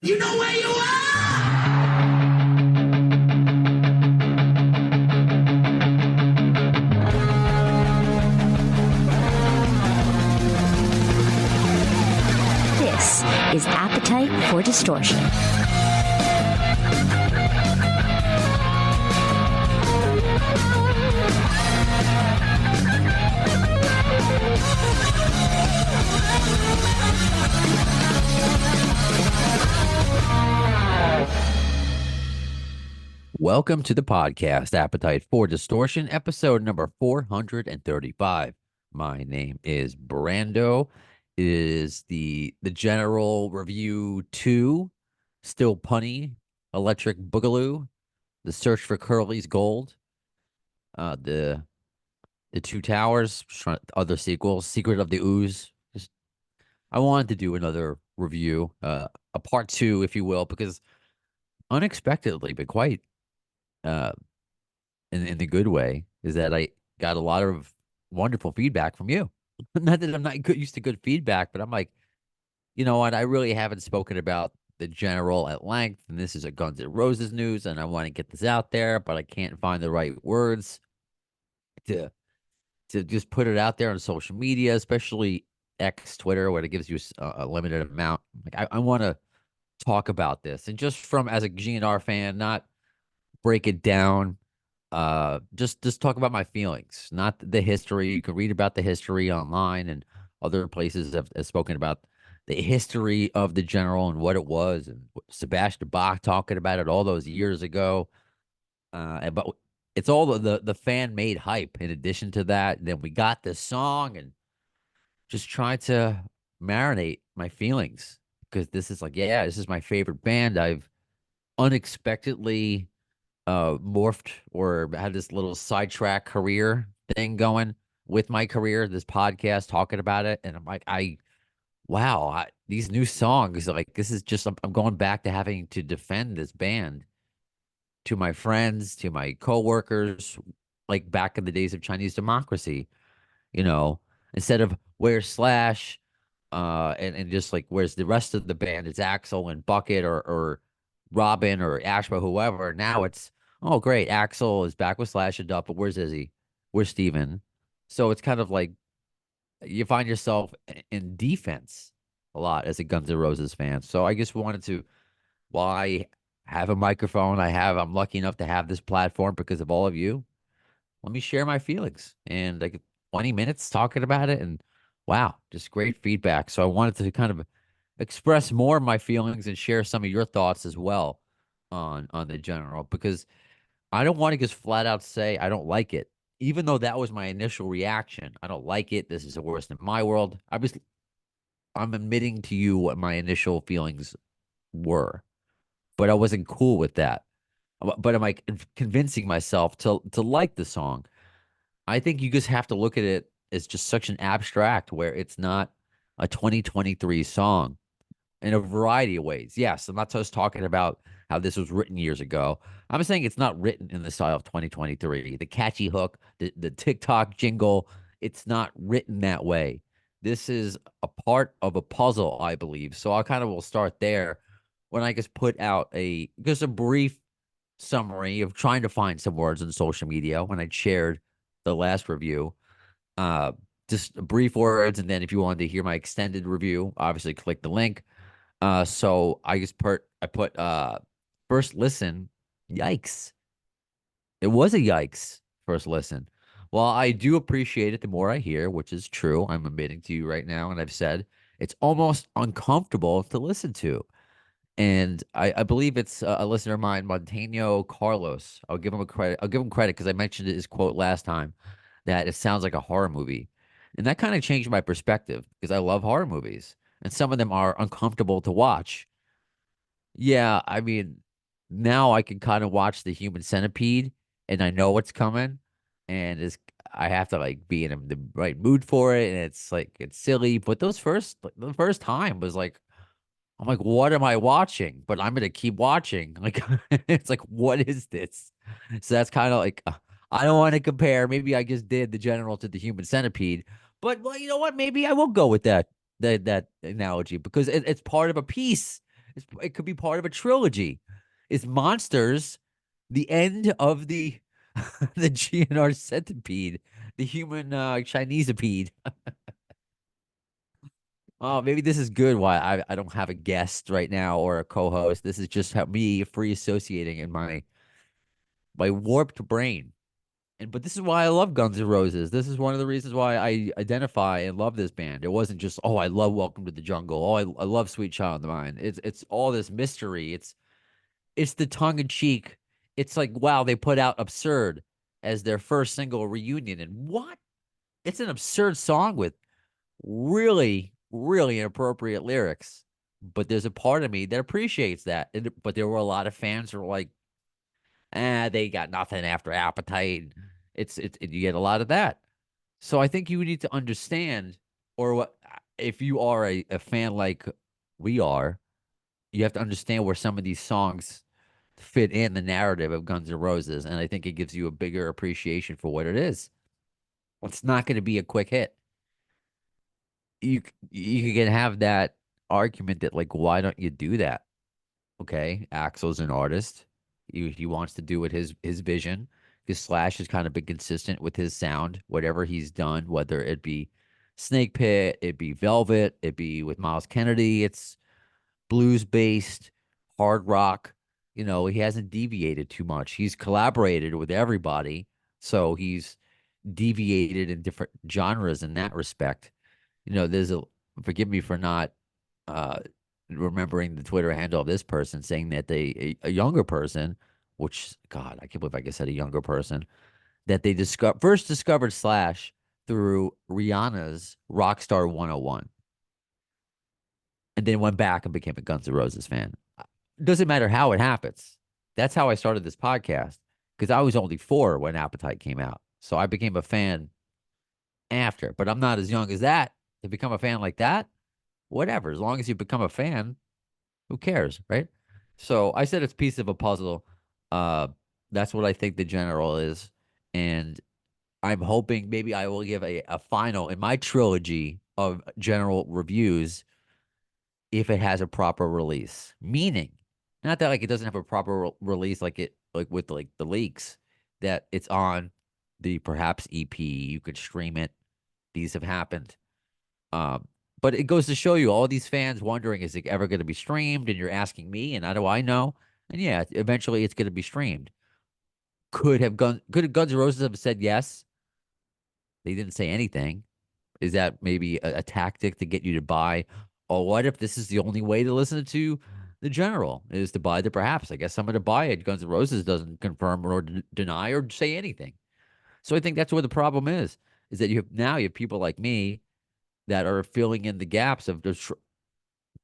You know where you are? This is Appetite for Distortion. Welcome to the podcast, Appetite for Distortion, episode number 435. My name is Brando. It is the General Review 2, Still Punny, Electric Boogaloo, The Search for Curly's Gold, the Two Towers, other sequels, Secret of the Ooze. I wanted to do another review, a part two, if you will, because unexpectedly, but quite uh, in the good way, is that I got a lot of wonderful feedback from you. Not that I'm not used to good feedback, but I'm like, you know what? I really haven't spoken about the general at length, and this is a Guns N' Roses news, and I want to get this out there, but I can't find the right words to just put it out there on social media, especially X, Twitter, where it gives you a limited amount. Like I want to talk about this, and just from as a GNR fan, not break it down, just talk about my feelings, not the history. You can read about the history online, and other places have spoken about the history of the general and what it was, and Sebastian Bach talking about it all those years ago. But it's all the fan made hype in addition to that. And then we got this song, and just trying to marinate my feelings, because this is like, yeah, this is my favorite band. I've unexpectedly morphed or had this little sidetrack career thing going with my career, this podcast talking about it. And I'm like, wow, these new songs, like, this is just, I'm going back to having to defend this band to my friends, to my coworkers, like back in the days of Chinese democracy, you know, instead of where's Slash, and just like, where's the rest of the band? It's Axel and Bucket, or Robin or Ashba, whoever. Now it's, oh great, Axel is back with Slash and Duff, but where's Izzy? Where's Steven? So it's kind of like you find yourself in defense a lot as a Guns N' Roses fan. So I just wanted to, while I have a microphone, I'm lucky enough to have this platform because of all of you. Let me share my feelings, and like 20 minutes talking about it, and wow, just great feedback. So I wanted to kind of express more of my feelings and share some of your thoughts as well on the general, because I don't want to just flat out say I don't like it, even though that was my initial reaction. I don't like it. This is the worst in my world. I'm admitting to you what my initial feelings were, but I wasn't cool with that. But am I convincing myself to like the song? I think you just have to look at it as just such an abstract, where it's not a 2023 song in a variety of ways. Yes, I'm not just talking about how this was written years ago. I'm saying it's not written in the style of 2023. The catchy hook, the TikTok jingle, it's not written that way. This is a part of a puzzle, I believe. So I kind of will start there, when I just put out just a brief summary of trying to find some words on social media when I shared the last review. Uh, just brief words, and then if you wanted to hear my extended review, obviously click the link. So I put first listen. Yikes. It was a yikes first listen. Well, I do appreciate it the more I hear, which is true. I'm admitting to you right now, and I've said it's almost uncomfortable to listen to. And I believe it's a listener of mine, Montano Carlos. I'll give him a credit. I'll give him credit because I mentioned his quote last time, that it sounds like a horror movie. And that kind of changed my perspective, because I love horror movies, and some of them are uncomfortable to watch. Yeah, I mean, now I can kind of watch the Human Centipede, and I know what's coming, and I have to like be in the right mood for it, and it's like it's silly. But the first time was like, I'm like, what am I watching? But I'm gonna keep watching. Like, it's like, what is this? So that's kind of like, I don't want to compare. Maybe I just did the general to the Human Centipede, but well, you know what? Maybe I will go with that analogy, because it's part of a piece. It could be part of a trilogy. Is Monsters the end of the the GNR centipede, the human Chineseipede? Oh, maybe this is good. Why I don't have a guest right now or a co-host. This is just how me free associating in my warped brain. And but this is why I love Guns N' Roses. This is one of the reasons why I identify and love this band. It wasn't just, oh, I love Welcome to the Jungle. Oh, I love Sweet Child of Mine. It's all this mystery. It's the tongue in cheek. It's like, wow, they put out Absurd as their first single reunion. And what? It's an absurd song with really, really inappropriate lyrics. But there's a part of me that appreciates that. But there were a lot of fans who were like, they got nothing after Appetite. You get a lot of that. So I think you need to understand, or what if you are a fan like we are, you have to understand where some of these songs fit in the narrative of Guns N' Roses, and I think it gives you a bigger appreciation for what it is. It's not going to be a quick hit. You can have that argument that like, why don't you do that? Okay, Axel's an artist. He wants to do it his vision. Because Slash has kind of been consistent with his sound, whatever he's done, whether it be Snake Pit, it be Velvet, it be with Miles Kennedy. It's blues based, hard rock. He hasn't deviated too much. He's collaborated with everybody, so he's deviated in different genres in that respect. There's a forgive me for not uh remembering the Twitter handle of this person saying that a younger person, which God, I can't believe I said a younger person, that they first discovered Slash through Rihanna's Rockstar 101 and then went back and became a Guns N' Roses fan. Doesn't matter how it happens. That's how I started this podcast because I was only 4 when Appetite came out. So I became a fan after, but I'm not as young as that to become a fan like that. Whatever, as long as you become a fan, who cares, right? So I said it's a piece of a puzzle. Uh, that's what I think the general is, and I'm hoping maybe I will give a final in my trilogy of general reviews if it has a proper release. Meaning, not that like it doesn't have a proper release like with like the leaks that it's on the perhaps EP. You could stream it. These have happened. Um, but it goes to show you all these fans wondering, is it ever going to be streamed? And you're asking me, and how do I know? And yeah, eventually it's going to be streamed. Could Guns N' Roses have said yes? They didn't say anything. Is that maybe a tactic to get you to buy? Or what if this is the only way to listen to the general is to buy the perhaps? I guess I'm going to buy it. Guns N' Roses doesn't confirm or deny or say anything. So I think that's where the problem is that you have people like me that are filling in the gaps of just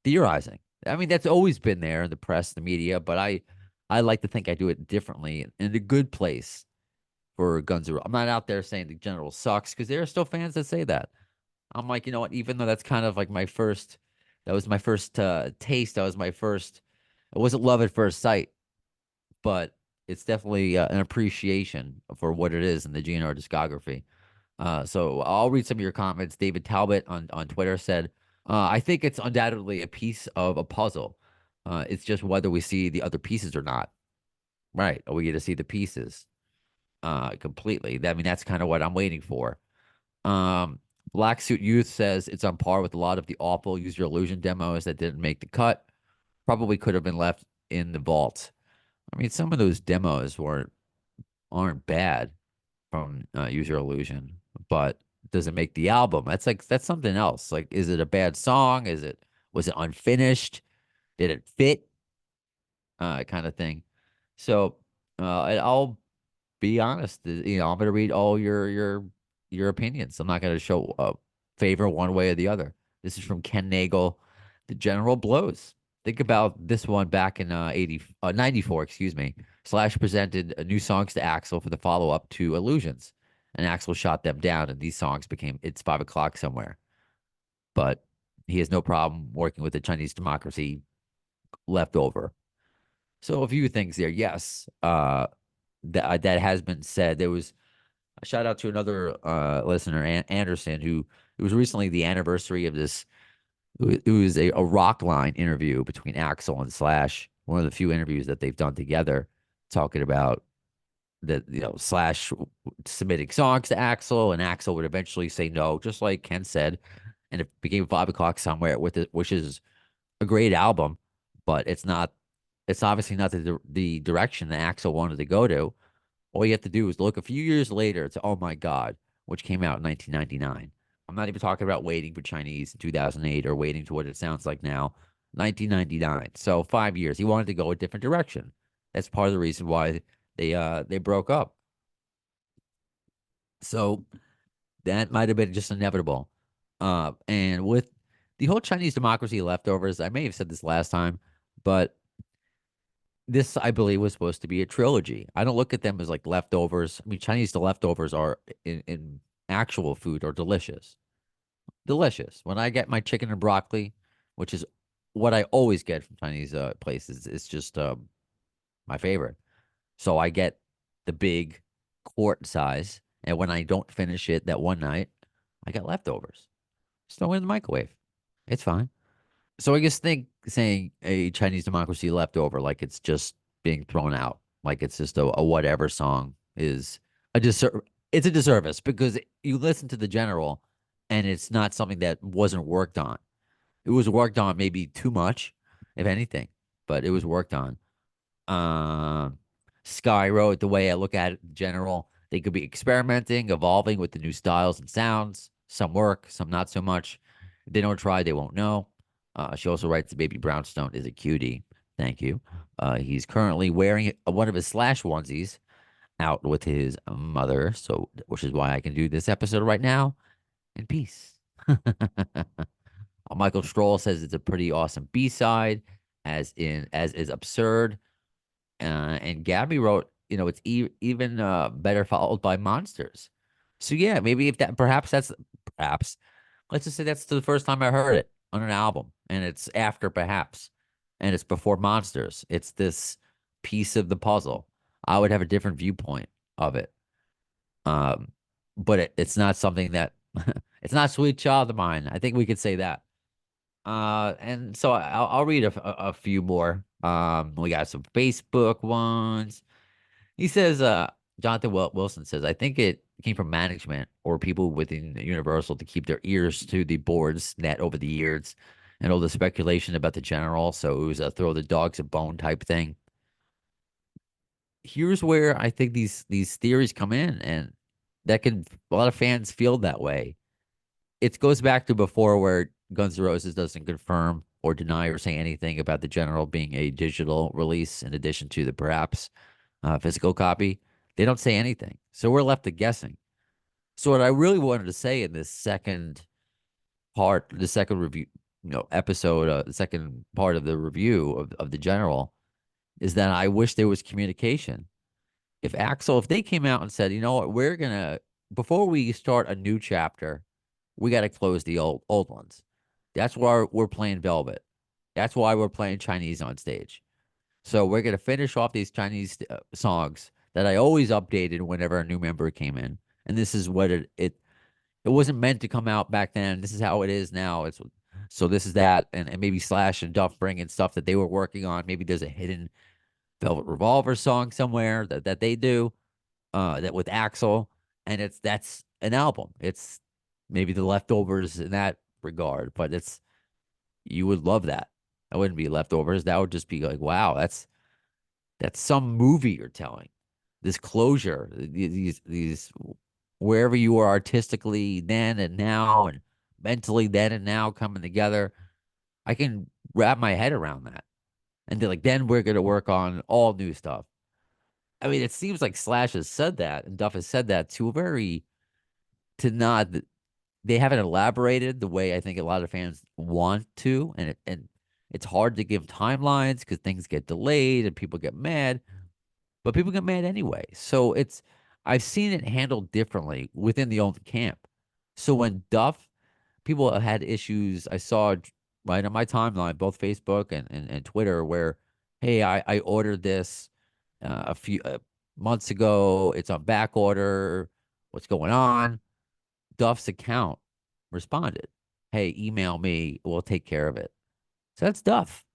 theorizing. I mean, that's always been there in the press, the media, but I like to think I do it differently in a good place for Guns N' Roses. I'm not out there saying the general sucks because there are still fans that say that. I'm like, you know what? Even though that's kind of like that was my first taste. That was my first. It wasn't love at first sight, but it's definitely an appreciation for what it is in the GNR discography. So I'll read some of your comments. David Talbot on Twitter said, I think it's undoubtedly a piece of a puzzle. It's just whether we see the other pieces or not. Right. Are we get to see the pieces completely? I mean, that's kind of what I'm waiting for. Um, Black Suit Youth says it's on par with a lot of the awful Use Your Illusion demos that didn't make the cut. Probably could have been left in the vault. I mean, some of those demos aren't bad from Use Your Illusion, but does it make the album? That's something else. Like, is it a bad song? Was it unfinished? Did it fit? Kind of thing. So I'll be honest. I'm going to read all your opinions. I'm not going to show favor one way or the other. This is from Ken Nagel. The general blows. Think about this one back in 94, excuse me. Slash presented new songs to Axel for the follow up to Illusions, and Axel shot them down, and these songs became It's 5 o'clock somewhere. But he has no problem working with the Chinese democracy left over. So a few things there. Yes, that has been said. There was a shout out to another listener, Anderson, who it was recently the anniversary of It was a rock line interview between Axel and Slash, one of the few interviews that they've done together, talking about that, Slash submitting songs to Axel, and Axel would eventually say no, just like Ken said, and it became 5 o'clock somewhere with it, which is a great album, but it's not. It's obviously not the direction that Axel wanted to go to. All you have to do is look a few years later to Oh My God, which came out in 1999. I'm not even talking about Waiting for Chinese in 2008 or Waiting to What It Sounds Like Now, 1999. So 5 years. He wanted to go a different direction. That's part of the reason why they broke up. So that might have been just inevitable. And with the whole Chinese democracy leftovers, I may have said this last time, but this, I believe, was supposed to be a trilogy. I don't look at them as like leftovers. I mean, Chinese the leftovers are in actual food are delicious. Delicious. When I get my chicken and broccoli, which is what I always get from Chinese places, it's just my favorite. So I get the big quart size, and when I don't finish it that one night, I got leftovers. Just throw it in the microwave. It's fine. So I guess think saying a Chinese democracy leftover like it's just being thrown out, like it's just a whatever song is a it's a disservice because you listen to the general and it's not something that wasn't worked on. It was worked on maybe too much, if anything, but it was worked on. Um, Sky Road, the way I look at it in general, they could be experimenting, evolving with the new styles and sounds. Some work, some not so much. If they don't try, they won't know. She also writes, the baby brownstone is a cutie. Thank you. He's currently wearing one of his Slash onesies out with his mother, so which is why I can do this episode right now in peace. Michael Stroll says it's a pretty awesome B-side, as is absurd. And Gabby wrote, it's even better followed by Monsters. So yeah, maybe if that perhaps let's just say that's the first time I heard it on an album, and it's after perhaps, and it's before Monsters. It's this piece of the puzzle. I would have a different viewpoint of it. Um, but it's not something that it's not Sweet Child of Mine. I think we could say that. And so I'll read a few more. We got some Facebook ones. He says, Jonathan Wilson says, I think it came from management or people within Universal to keep their ears to the board's net over the years and all the speculation about the general. So it was a throw the dogs a bone type thing. Here's where I think these theories come in, and that can a lot of fans feel that way. It goes back to before where Guns N' Roses doesn't confirm or deny or say anything about the general being a digital release in addition to the perhaps physical copy. They don't say anything. So we're left to guessing. So what I really wanted to say in this second part, the second review, episode, the second part of the review of the general is that I wish there was communication. If they came out and said, you know what, before we start a new chapter, we got to close the old ones. That's why we're playing Velvet. That's why we're playing Chinese on stage. So we're gonna finish off these Chinese songs that I always updated whenever a new member came in, and this is what it wasn't meant to come out back then. This is how it is now. It's so this is that, and maybe Slash and Duff bring in stuff that they were working on. Maybe there's a hidden Velvet Revolver song somewhere that they do that with Axel, and that's an album. It's maybe the leftovers in that regard, but you would love that. That wouldn't be leftovers. That would just be like, wow, that's some movie you're telling. This closure, these wherever you are artistically then and now, and mentally then and now coming together. I can wrap my head around that. And then we're gonna work on all new stuff. I mean, it seems like Slash has said that, and Duff has said that to not they haven't elaborated the way I think a lot of fans want to, and it's hard to give timelines because things get delayed and people get mad, but people get mad anyway. So I've seen it handled differently within the old camp. So when Duff, people have had issues. I saw right on my timeline, both Facebook and Twitter, where, hey, I ordered this a few months ago. It's on back order. What's going on? Duff's account responded, hey, email me, we'll take care of it. So that's Duff.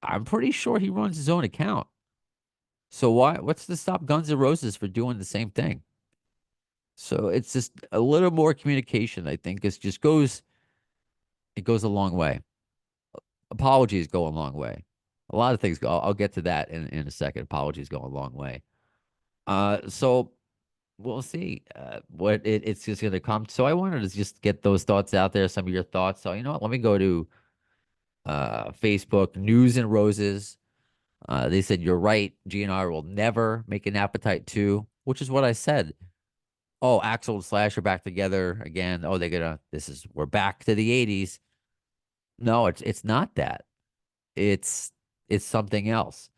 I'm pretty sure he runs his own account. So what's to stop Guns N' Roses for doing the same thing? So it's just a little more communication, I think. It goes a long way. Apologies go a long way. A lot of things go. I'll get to that in a second. Apologies go a long way. So we'll see it's just going to come. So I wanted to just get those thoughts out there, some of your thoughts. So you know what? Let me go to Facebook News and Roses. They said you're right. GNR will never make an Appetite 2, which is what I said. Oh, Axel and Slash are back together again. Oh, they're gonna. We're back to the '80s. No, it's not that. It's it's something else.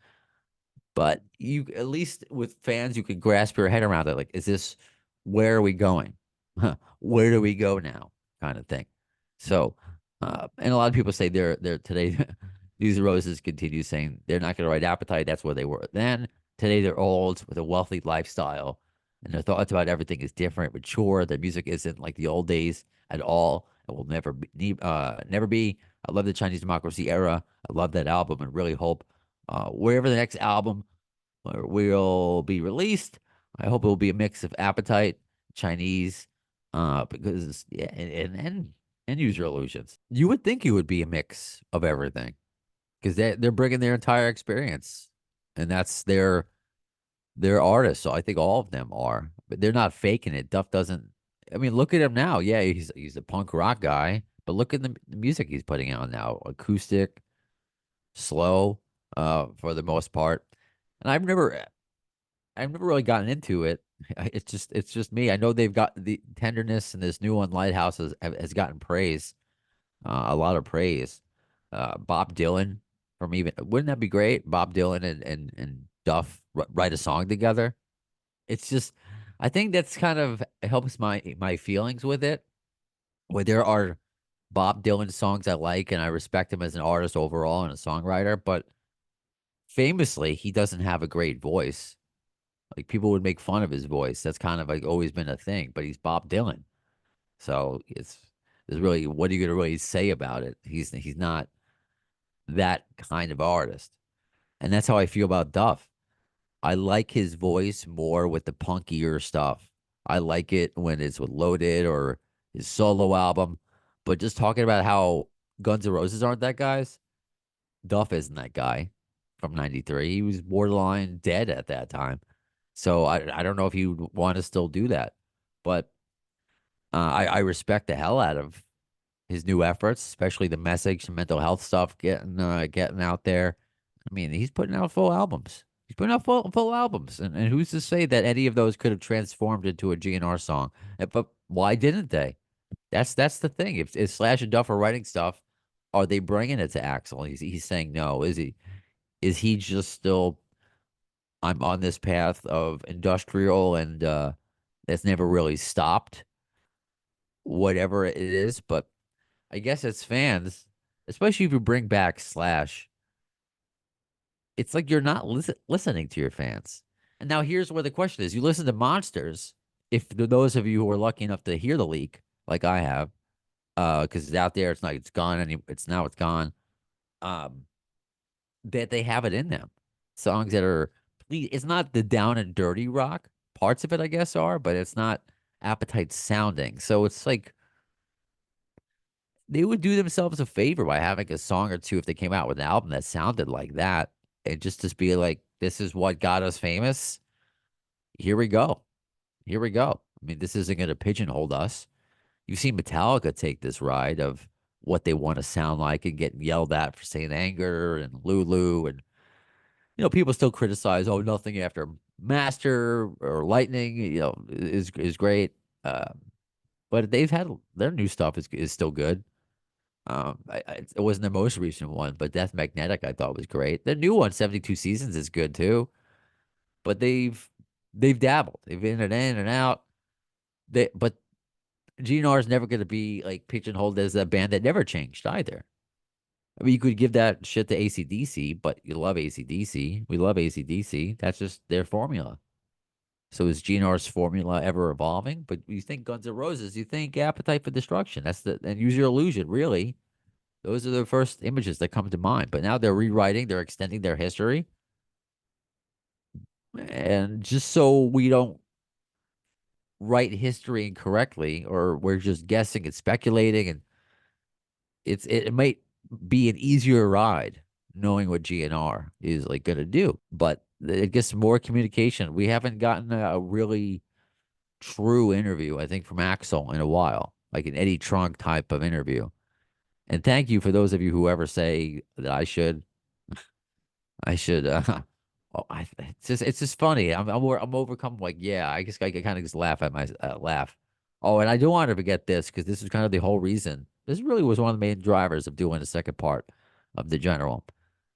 But you at least with fans, you could grasp your head around it. Like, is this where are we going? Where do we go now? Kind of thing. So, and a lot of people say they're today. These Roses continue saying they're not going to write Appetite. That's where they were then. Today they're old with a wealthy lifestyle, and their thoughts about everything is different, mature. Their music isn't like the old days at all. It will never be. I love the Chinese Democracy era. I love that album, and really hope wherever the next album will be released, I hope it will be a mix of Appetite, Chinese, because yeah, and User Illusions. You would think it would be a mix of everything because they're bringing their entire experience, and that's their artists. So I think all of them are, but they're not faking it. Duff doesn't. I mean, look at him now. Yeah, he's a punk rock guy, but look at the music he's putting out now. Acoustic, slow, for the most part. And I've never really gotten into it. It's just me. I know they've got the tenderness, and this new one, Lighthouse, has gotten praise, a lot of praise. Bob Dylan from even wouldn't that be great? Bob Dylan and Duff write a song together. It's just, I think that's kind of helps my feelings with it. Where there are Bob Dylan songs I like, and I respect him as an artist overall and a songwriter, but famously, he doesn't have a great voice. Like people would make fun of his voice. That's kind of like always been a thing, but he's Bob Dylan. So there's really what are you gonna really say about it? He's not that kind of artist. And that's how I feel about Duff. I like his voice more with the punkier stuff. I like it when it's with Loaded or his solo album. But just talking about how Guns N' Roses aren't that guys, Duff isn't that guy from '93. He was borderline dead at that time. So I don't know if you would want to still do that, but I respect the hell out of his new efforts, especially the message, the mental health stuff getting out there. I mean, he's putting out full albums. He's putting out full albums, and who's to say that any of those could have transformed into a GNR song? But why didn't they? That's the thing. If Slash and Duff are writing stuff, are they bringing it to Axel? He's saying no. Is he? Is he just still? I'm on this path of industrial and it's never really stopped, whatever it is. But I guess as fans, especially if you bring back Slash, it's like you're not listening to your fans. And now here's where the question is: you listen to Monsters. If those of you who are lucky enough to hear the leak, like I have, because it's out there, it's not, it's gone, and it's gone. Um, that they have it in them. Songs that are, it's not the down and dirty rock. Parts of it, I guess, are, but it's not Appetite sounding. So it's like they would do themselves a favor by having a song or two if they came out with an album that sounded like that. And just to be like, this is what got us famous. Here we go. Here we go. I mean, this isn't going to pigeonhole us. You've seen Metallica take this ride of what they want to sound like and get yelled at for saying anger and Lulu and people still criticize, oh, nothing after Master or Lightning, is great. But they've had their new stuff is still good. It wasn't the most recent one, but Death Magnetic I thought was great. The new one, 72 Seasons, is good too. But they've dabbled. They've been in and out. But GNR is never going to be like pigeonholed as a band that never changed either. I mean, you could give that shit to AC/DC, but you love AC/DC. We love AC/DC. That's just their formula. So is GNR's formula ever evolving? But you think Guns N' Roses, you think Appetite for Destruction. That's the and Use Your Illusion. Really, those are the first images that come to mind. But now they're rewriting, they're extending their history, and just so we don't write history incorrectly, or we're just guessing and speculating, and it might be an easier ride knowing what GNR is like going to do, but it gets more communication. We haven't gotten a really true interview, I think, from Axel in a while, like an Eddie Trunk type of interview. And thank you for those of you who ever say that I should. It's just funny. I'm overcome. Like, yeah, I guess I can kind of just laugh at my laugh. Oh, and I do want to forget this because this is kind of the whole reason. This really was one of the main drivers of doing the second part of the general.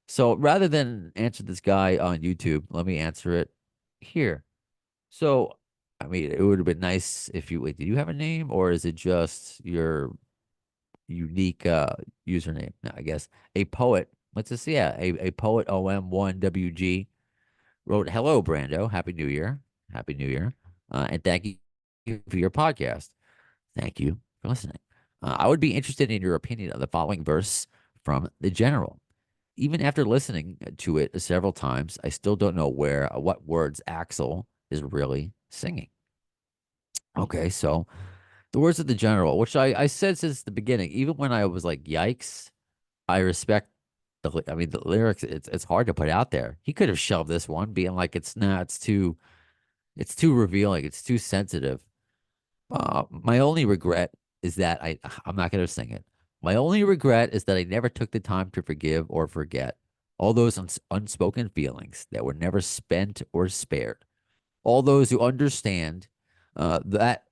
So rather than answer this guy on YouTube, let me answer it here. So, I mean, it would have been nice if you wait. Did you have a name, or is it just your unique username? No, I guess a poet. Let's just see. Yeah, a poet OM1WG wrote, "Hello, Brando. Happy New Year. Happy New Year. And thank you for your podcast. Thank you for listening. I would be interested in your opinion on the following verse from the general. Even after listening to it several times, I still don't know what words Axel is really singing." Okay, so the words of the general, which I said since the beginning, even when I was like, yikes, I respect I mean, the lyrics, it's hard to put out there. He could have shelved this one, being like, it's too revealing, it's too sensitive. My only regret is that I'm not going to sing it. My only regret is that I never took the time to forgive or forget all those unspoken feelings that were never spent or spared. All those who understand that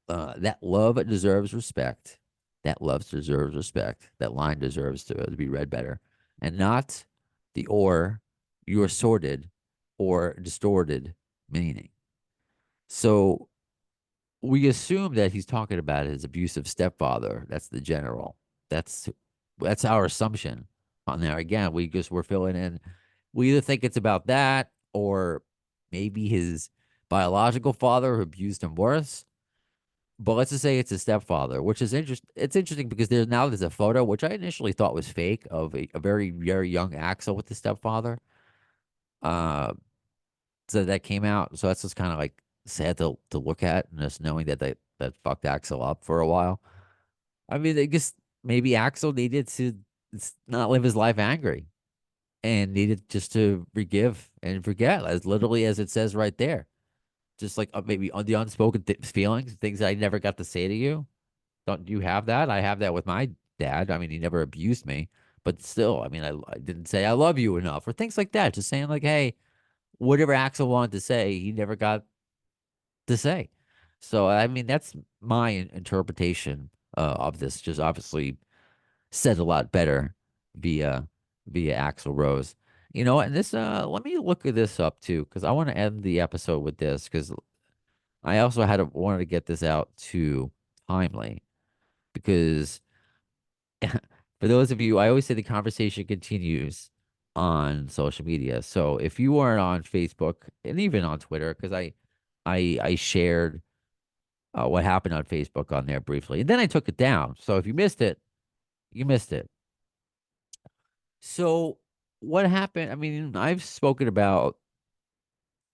love deserves respect. That love deserves respect. That line deserves to be read better, and not the or your sordid or distorted meaning. So we assume that he's talking about his abusive stepfather. That's the general. That's that's our assumption on there. Again, we're filling in. We either think it's about that, or maybe his biological father who abused him worse. But let's just say it's his stepfather, which is interesting. It's interesting because there's a photo which I initially thought was fake of a very young Axel with the stepfather. Uh, so that came out. So that's just kind of like sad to look at, and just knowing that fucked Axel up for a while. I mean, I guess maybe Axel needed to not live his life angry and needed just to forgive and forget, as literally as it says right there. Just like maybe on the unspoken feelings, things that I never got to say to you. Don't you have that? I have that with my dad. I mean, he never abused me, but still, I mean, I didn't say I love you enough or things like that. Just saying like, hey, whatever Axel wanted to say, he never got to say. So, I mean, that's my interpretation of this. Just obviously said a lot better via via Axl Rose. You know, and this let me look at this up too, because I want to end the episode with this, because I also wanted to get this out too timely, because for those of you, I always say the conversation continues on social media. So if you aren't on Facebook and even on Twitter, because I shared what happened on Facebook on there briefly, and then I took it down. So if you missed it, you missed it. So what happened? I mean, I've spoken about,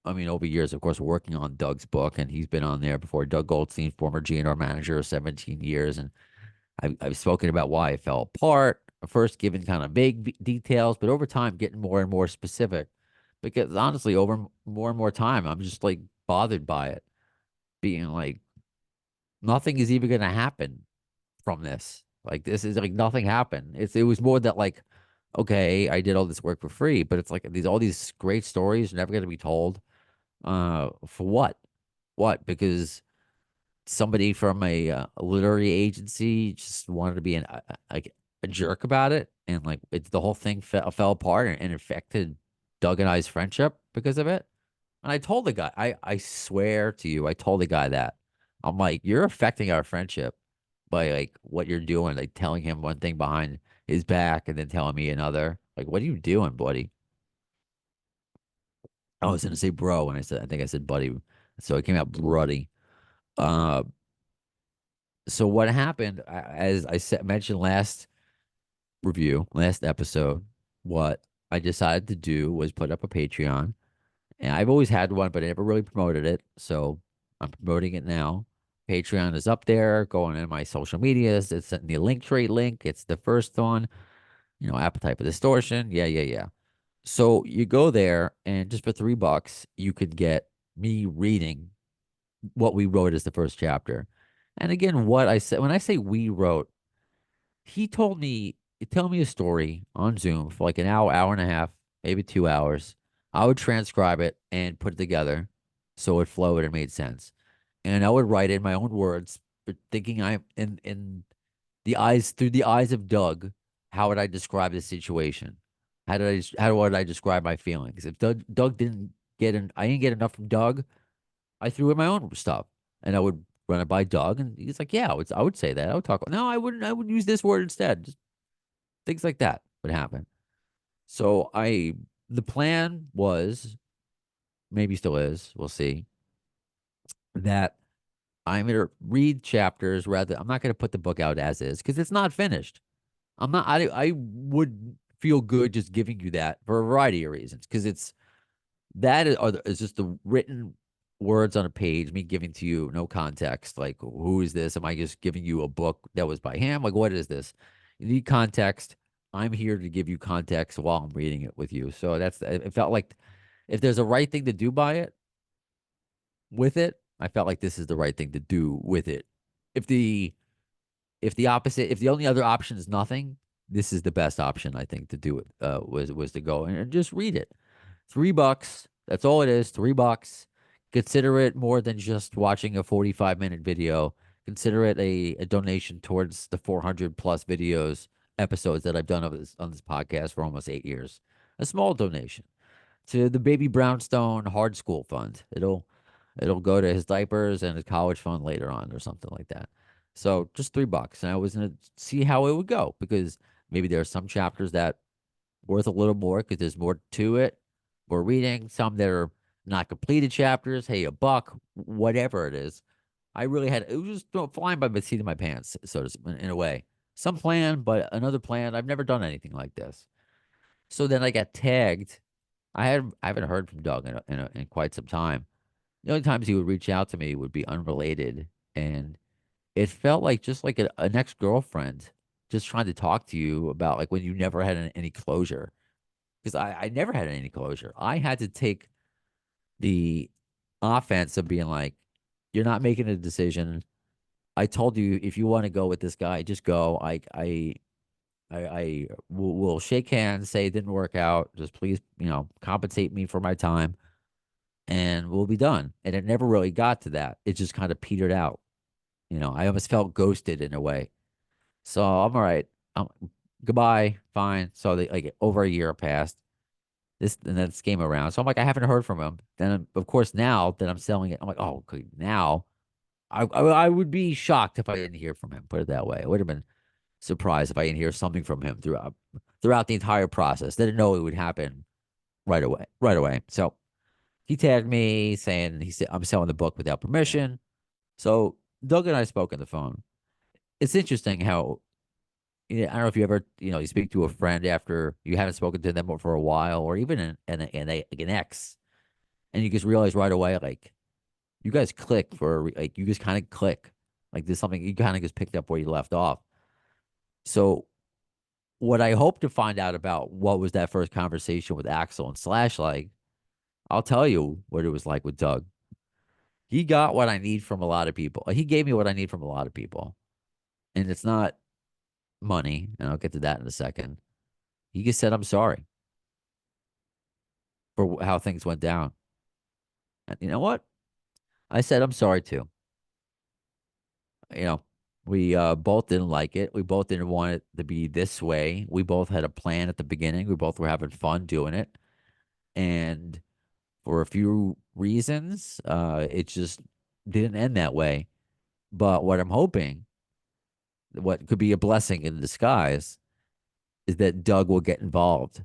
I mean, over years, of course, working on Doug's book, and he's been on there before. Doug Goldstein, former GNR manager of 17 years, and I've spoken about why it fell apart. First, giving kind of vague details, but over time, getting more and more specific. Because honestly, over more and more time, I'm just like bothered by it, being like, nothing is even going to happen from this. Like, this is like nothing happened. It was more that like, okay, I did all this work for free, but it's like all these great stories never going to be told. For what? What? Because somebody from a literary agency just wanted to be like a jerk about it, and like the whole thing fell apart, and affected Doug and I's friendship because of it. And I told the guy, I swear to you, I told the guy that, I'm like, you're affecting our friendship by like what you're doing, like telling him one thing behind his back and then telling me another. Like, what are you doing, buddy? I was gonna say bro, and I think I said buddy. So it came out bloody. Uh, so what happened, as I said, mentioned last episode, what I decided to do was put up a Patreon. And I've always had one, but I never really promoted it. So I'm promoting it now. Patreon is up there, going in my social medias. It's in the Linktree link. It's the first one, Appetite for Distortion. Yeah, yeah, yeah. So you go there, and just for $3, you could get me reading what we wrote as the first chapter. And again, what I said when I say we wrote, he told me, tell me a story on Zoom for like an hour, hour and a half, maybe 2 hours. I would transcribe it and put it together so it flowed and made sense. And I would write it in my own words, but thinking I'm in the eyes through the eyes of Doug, how would I describe the situation? How would I describe my feelings? If Doug didn't I didn't get enough from Doug, I threw in my own stuff, and I would run it by Doug, and he's like, "Yeah, I would say that. I would talk. No, I wouldn't. I would use this word instead. Just things like that would happen." So the plan was, maybe still is, we'll see, that I'm going to read chapters rather. I'm not going to put the book out as is because it's not finished. I'm not. I would feel good just giving you that for a variety of reasons because is just the written words on a page, me giving to you no context. Like, who is this? Am I just giving you a book that was by him? Like, what is this? You need context. I'm here to give you context while I'm reading it with you. So it felt like if there's a right thing to do by it, with it, I felt like this is the right thing to do with it. If the if the only other option is nothing, this is the best option I think to do it. Was to go and just read it. $3. That's all it is. $3. Consider it more than just watching a 45-minute video. Consider it a donation towards the 400 plus episodes that I've done of this on this podcast for almost 8 years. A small donation to the Baby Brownstone Hard School Fund. It'll go to his diapers and his college fund later on or something like that. So just $3. And I was gonna see how it would go because maybe there are some chapters that worth a little more because there's more to it. More reading, some that are not completed chapters. Hey, a buck, whatever it is. I really had it was just flying by the seat of my pants, so to speak, in a way. Some plan, but another plan. I've never done anything like this. So then I got tagged. I haven't heard from Doug in quite some time. The only times he would reach out to me would be unrelated, and it felt like just like an ex girlfriend just trying to talk to you about like when you never had any closure. Because I never had any closure. I had to take the offense of being like, you're not making a decision. I told you if you want to go with this guy, just go. I will shake hands, say it didn't work out. Just please, compensate me for my time, and we'll be done. And it never really got to that. It just kind of petered out. I almost felt ghosted in a way. So I'm all right. Goodbye, fine. So like over a year passed. And then this came around. So I'm like, I haven't heard from him. Then of course now that I'm selling it, I'm like, oh, okay, now I would be shocked if I didn't hear from him. Put it that way. I would have been surprised if I didn't hear something from him throughout the entire process. Didn't know it would happen right away. Right away. So he tagged me saying he said I'm selling the book without permission. So Doug and I spoke on the phone. It's interesting how I don't know if you ever, you speak to a friend after you haven't spoken to them for a while, or even like an ex, and you just realize right away, like you guys click like you just kind of click, like there's something you kind of just picked up where you left off. So what I hope to find out about what was that first conversation with Axel and Slash like, I'll tell you what it was like with Doug. He got what I need from a lot of people. He gave me what I need from a lot of people, and it's not money, and I'll get to that in a second. He just said, I'm sorry for how things went down. And you know what? I said, I'm sorry too. You know, we both didn't like it. We both didn't want it to be this way. We both had a plan at the beginning. We both were having fun doing it. And for a few reasons, it just didn't end that way. But what I'm hoping, what could be a blessing in disguise, is that Doug will get involved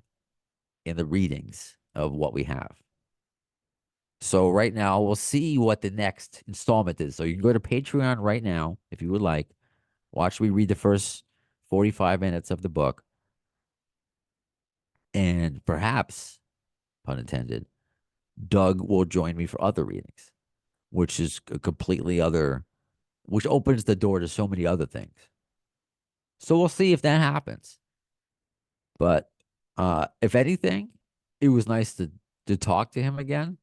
in the readings of what we have. So right now we'll see what the next installment is. So you can go to Patreon right now if you would like. Watch me read the first 45 minutes of the book, and perhaps, pun intended, Doug will join me for other readings, which is a completely other, which opens the door to so many other things. So we'll see if that happens. But if anything, it was nice to talk to him again.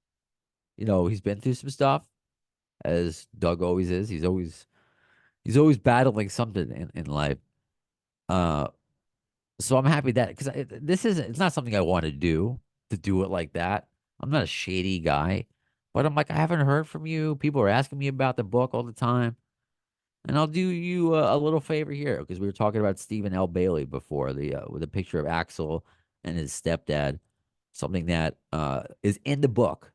You know, he's been through some stuff, as Doug always is. He's always battling something in life. Uh, so I'm happy that because this isn't it's not something I want to do it like that. I'm not a shady guy, but I'm like I haven't heard from you. People are asking me about the book all the time. And I'll do you a little favor here because we were talking about Stephen L. Bailey before the with a picture of Axel and his stepdad, something that is in the book.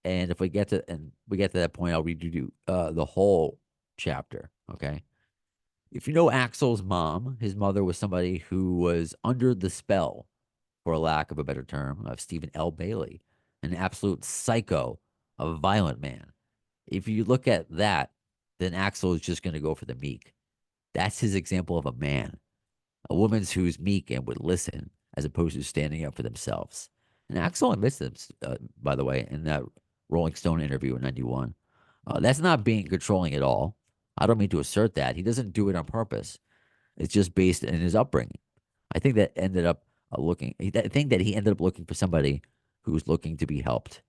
And if we get to that point, I'll read you the whole chapter. Okay. If you know Axel's mom, his mother was somebody who was under the spell, for a lack of a better term, of Stephen L. Bailey, an absolute psycho, a violent man. If you look at that, then Axel is just going to go for the meek. That's his example of a man, a woman who's meek and would listen as opposed to standing up for themselves. And Axel admits this, by the way, in that Rolling Stone interview in '91. That's not being controlling at all. I don't mean to assert that. He doesn't do it on purpose. It's just based in his upbringing. I think that ended up I think that he ended up looking for somebody who's looking to be helped.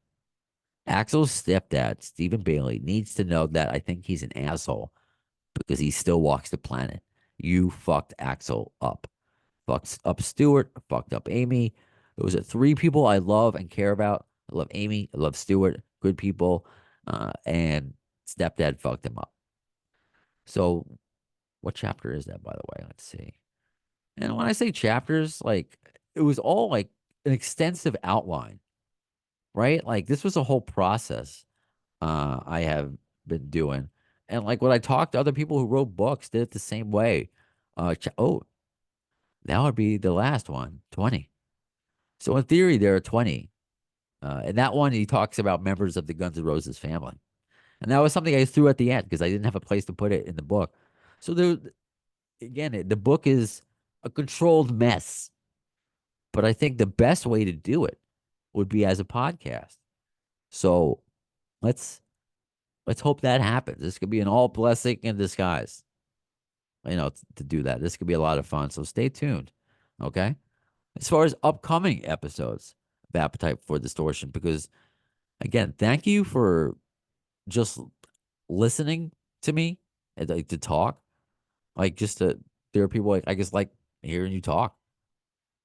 Axel's stepdad, Stephen Bailey, needs to know that I think he's an asshole because he still walks the planet. You fucked Axel up. Fucked up Stewart, fucked up Amy. Those are three people I love and care about. I love Amy. I love Stewart. Good people. And stepdad fucked him up. So, what chapter is that, by the way? Let's see. And when I say chapters, like it was all like an extensive outline, right? Like this was a whole process I have been doing. And like when I talked to other people who wrote books, did it the same way. Oh, that would be the last one, 20. So in theory, there are 20. And that one, he talks about members of the Guns N' Roses family. And that was something I threw at the end because I didn't have a place to put it in the book. So there, again, the book is a controlled mess. But I think the best way to do it would be as a podcast. So let's let's hope that happens. This could be an all blessing in disguise. To do that. This could be a lot of fun. So stay tuned. Okay. As far as upcoming episodes of Appetite for Distortion, because again, thank you for just listening to me and like to talk. Like just to there are people like I just like hearing you talk.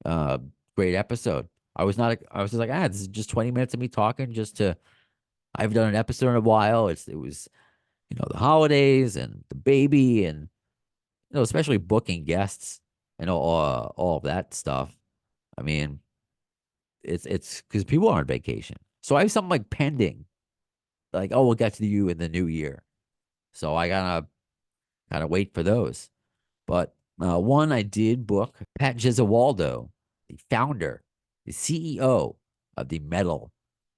Uh Great episode. I was just like, this is just 20 minutes of me talking just to I haven't done an episode in a while. It was, the holidays and the baby and especially booking guests and all of that stuff. I mean, it's because people are on vacation. So I have something like pending, like, oh, we'll get to you in the new year. So I gotta wait for those. But one I did book Pat Gesualdo, the founder, the CEO of the Metal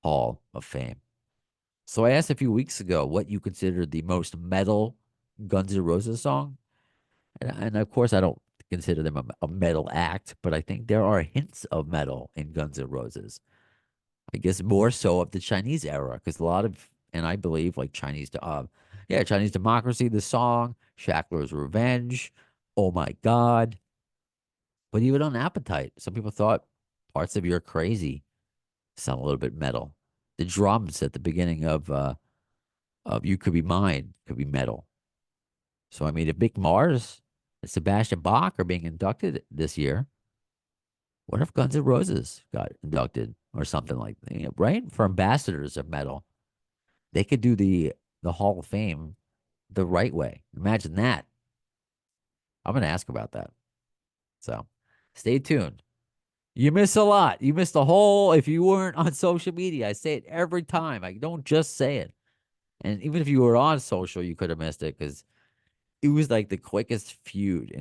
Hall of Fame. So I asked a few weeks ago what you consider the most metal Guns N' Roses song. And of course, I don't consider them a metal act, but I think there are hints of metal in Guns N' Roses. I guess more so of the Chinese era, because a lot of, and I believe like Chinese Democracy, the song, Shackler's Revenge, Oh My God. But even on Appetite, some people thought parts of You're Crazy sound a little bit metal. The drums at the beginning of You Could Be Mine could be metal. So I mean, if Mick Mars and Sebastian Bach are being inducted this year, what if Guns N' Roses got inducted or something like that? Right? For ambassadors of metal, they could do the Hall of Fame the right way. Imagine that. I'm going to ask about that. So stay tuned. You miss a lot. You missed the whole. If you weren't on social media, I say it every time. I don't just say it. And even if you were on social, you could have missed it because it was like the quickest feud.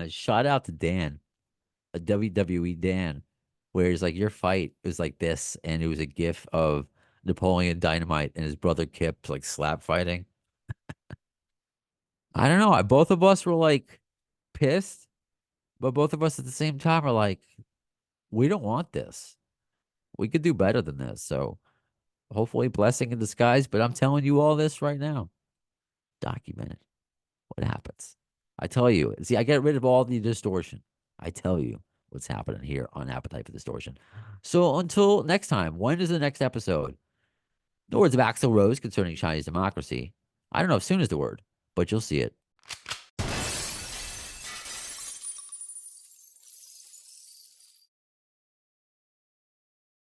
Shout out to Dan, a WWE Dan. where it's like your fight was like this, and it was a gif of Napoleon Dynamite and his brother Kip like slap fighting. I don't know. Both of us were like pissed, but both of us at the same time are like, we don't want this. We could do better than this. So hopefully, blessing in disguise. But I'm telling you all this right now. Documented. What happens? I tell you. See, I get rid of all the distortion. I tell you what's happening here on Appetite for Distortion. So until next time, when is the next episode? The words of Axl Rose concerning Chinese democracy. I don't know if soon is the word, but you'll see it